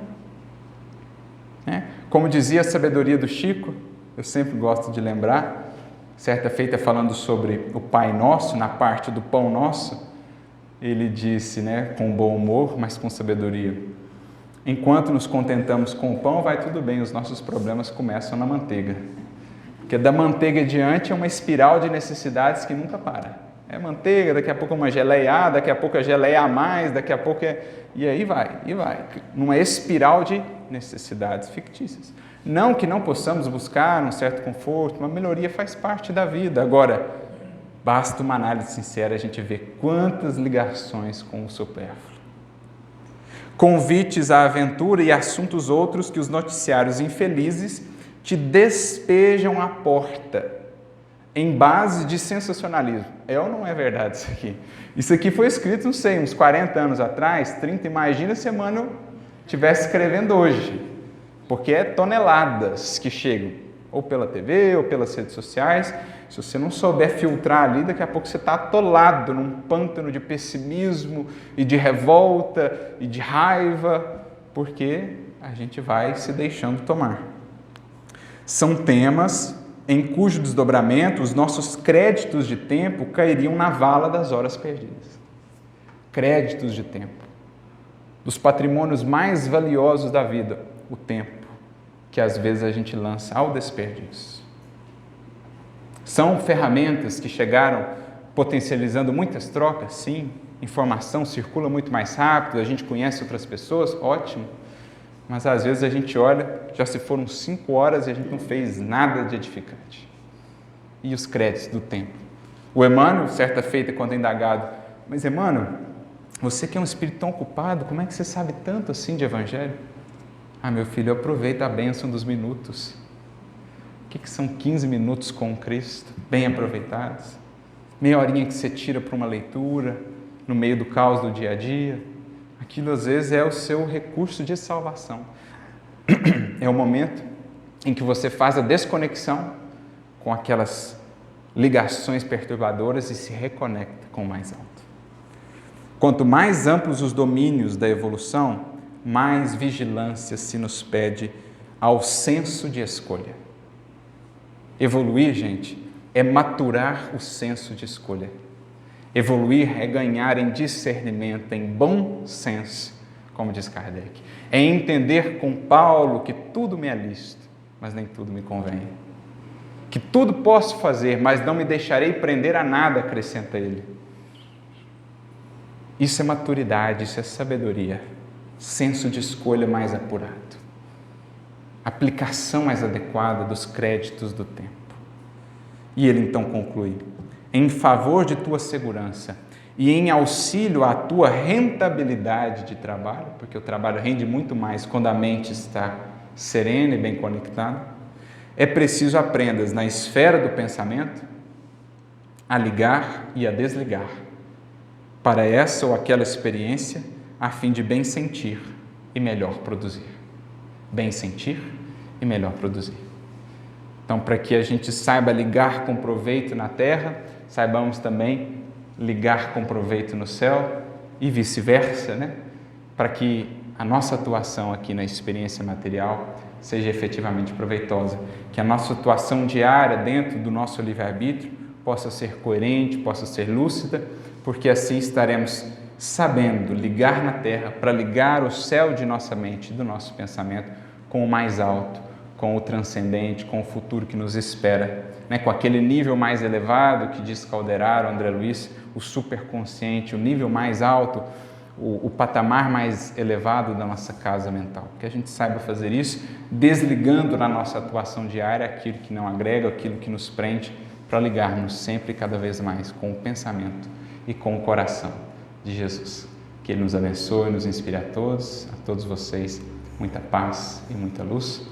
Como dizia a sabedoria do Chico, eu sempre gosto de lembrar, certa feita falando sobre o Pai Nosso, na parte do Pão Nosso, ele disse, com bom humor, mas com sabedoria, enquanto nos contentamos com o pão, vai tudo bem, os nossos problemas começam na manteiga. Porque da manteiga adiante é uma espiral de necessidades que nunca para. É manteiga, daqui a pouco é uma geleia, daqui a pouco é geleia a mais, daqui a pouco é... E aí vai, numa espiral de necessidades fictícias. Não que não possamos buscar um certo conforto, uma melhoria faz parte da vida. Agora, basta uma análise sincera, a gente vê quantas ligações com o supérfluo. Convites à aventura e assuntos outros que os noticiários infelizes te despejam à porta, em base de sensacionalismo. É ou não é verdade isso aqui? Isso aqui foi escrito, não sei, uns 40 anos atrás, 30, imagina se Emmanuel estivesse escrevendo hoje. Porque é toneladas que chegam, ou pela TV, ou pelas redes sociais. Se você não souber filtrar ali, daqui a pouco você está atolado num pântano de pessimismo e de revolta e de raiva, porque a gente vai se deixando tomar. São temas em cujo desdobramento os nossos créditos de tempo cairiam na vala das horas perdidas. Créditos de tempo. Dos patrimônios mais valiosos da vida, o tempo, que às vezes a gente lança ao desperdício. São ferramentas que chegaram potencializando muitas trocas, sim. Informação circula muito mais rápido, a gente conhece outras pessoas, ótimo. Mas às vezes a gente olha, já se foram 5 horas e a gente não fez nada de edificante. E os créditos do tempo? O Emmanuel, certa feita, quando indagado, mas Emmanuel, você que é um espírito tão ocupado, como é que você sabe tanto assim de evangelho? Ah, meu filho, aproveita a bênção dos minutos. O que são 15 minutos com Cristo, bem aproveitados? Meia horinha que você tira para uma leitura, no meio do caos do dia a dia. Aquilo às vezes é o seu recurso de salvação. É o momento em que você faz a desconexão com aquelas ligações perturbadoras e se reconecta com o mais alto. Quanto mais amplos os domínios da evolução, mais vigilância se nos pede ao senso de escolha. Evoluir, gente, é maturar o senso de escolha. Evoluir é ganhar em discernimento, em bom senso, como diz Kardec. É entender com Paulo que tudo me é lícito, mas nem tudo me convém. Que tudo posso fazer, mas não me deixarei prender a nada, acrescenta ele. Isso é maturidade, isso é sabedoria. Senso de escolha mais apurado. Aplicação mais adequada dos créditos do tempo. E ele então conclui: em favor de tua segurança e em auxílio à tua rentabilidade de trabalho, porque o trabalho rende muito mais quando a mente está serena e bem conectada, é preciso aprendas na esfera do pensamento a ligar e a desligar para essa ou aquela experiência, a fim de bem sentir e melhor produzir. Bem sentir e melhor produzir. Então, para que a gente saiba ligar com proveito na terra, saibamos também ligar com proveito no céu e vice-versa, né? Para que a nossa atuação aqui na experiência material seja efetivamente proveitosa, que a nossa atuação diária dentro do nosso livre-arbítrio possa ser coerente, possa ser lúcida, porque assim estaremos sabendo ligar na terra para ligar o céu de nossa mente, do nosso pensamento, com o mais alto, com o transcendente, com o futuro que nos espera, né? Com aquele nível mais elevado que diz Calderaro, André Luiz, o superconsciente, o nível mais alto, o patamar mais elevado da nossa casa mental. Que a gente saiba fazer isso, desligando na nossa atuação diária aquilo que não agrega, aquilo que nos prende, para ligarmos sempre e cada vez mais com o pensamento e com o coração de Jesus. Que Ele nos abençoe, nos inspire a todos vocês, muita paz e muita luz.